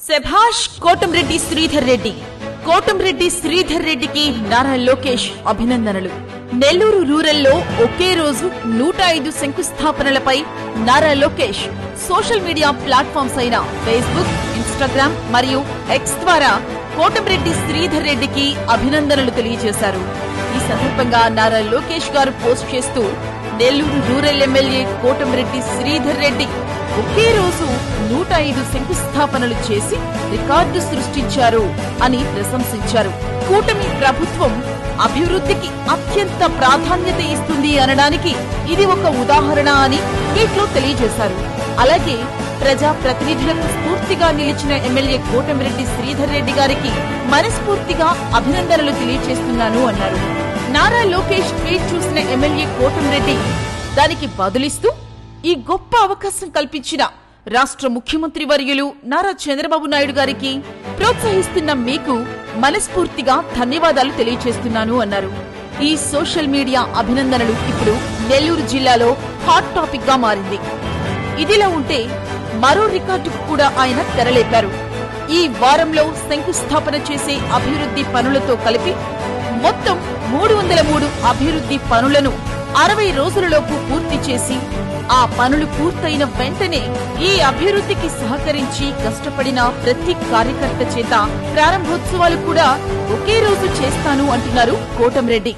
శభాష్ కోటంరెడ్డి శ్రీధర్ రెడ్డి. కోటంరెడ్డి శ్రీధర్ రెడ్డికి నారా లోకేష్ అభినందనలు. నెల్లూరు రూరల్లో ఒకే రోజు 105 శంకుస్థాపనలపై Nara Lokesh social media platforms అయిన ఫేస్బుక్, ఇన్స్టాగ్రామ్ మరియు ఎక్స్ ద్వారా కోటంరెడ్డి శ్రీధర్ రెడ్డికి అభినందనలు తెలియజేశారు. ఈ సందర్భంగా నారా లోకేష్ గారు పోస్ట్ చేస్తూ, నెల్లూరు రూరల్ ఎమ్మెల్యే కోటంరెడ్డి శ్రీధర్ రెడ్డి ఒకే రోజు 105 శంకుస్థాపనలు చేసి రికార్డు సృష్టించారు అని ప్రశంసించారు. కూటమి ప్రభుత్వం అభివృద్ధికి అత్యంత ప్రాధాన్యత ఇస్తుంది అనడానికి ఇది ఒక ఉదాహరణ అని ట్వీట్లో తెలియజేశారు. అలాగే ప్రజా ప్రతినిధులకు స్ఫూర్తిగా నిలిచిన ఎమ్మెల్యే కోటంరెడ్డి శ్రీధర్ రెడ్డి గారికి మనస్ఫూర్తిగా అభినందనలు తెలియజేస్తున్నాను అన్నారు. నారా లోకేష్ ట్వీట్ చూసిన ఎమ్మెల్యే కోటంరెడ్డి దానికి బదులిస్తూ, ఈ గొప్ప అవకాశం కల్పించిన రాష్ట్ర ముఖ్యమంత్రి వర్యులు నారా చంద్రబాబు నాయుడు గారికి, ప్రోత్సహిస్తున్న మీకు మనస్ఫూర్తిగా ధన్యవాదాలు తెలియజేస్తున్నాను అన్నారు. ఈ సోషల్ మీడియా అభినందనలు ఇప్పుడు నెల్లూరు జిల్లాలో హాట్ టాపిక్ గా మారింది. ఇదిలా ఉంటే మరో రికార్డుకు కూడా ఆయన తెరలేపారు. ఈ వారంలో శంకుస్థాపన చేసే అభివృద్ధి పనులతో కలిపి మొత్తం 303 అభివృద్ధి పనులను 60 రోజులలోపు పూర్తి చేసి, ఆ పనులు పూర్తయిన వెంటనే ఈ అభివృద్ధికి సహకరించి కష్టపడిన ప్రతి కార్యకర్త చేత ప్రారంభోత్సవాలు కూడా ఒకే రోజు చేస్తాను అంటున్నారు కోటంరెడ్డి.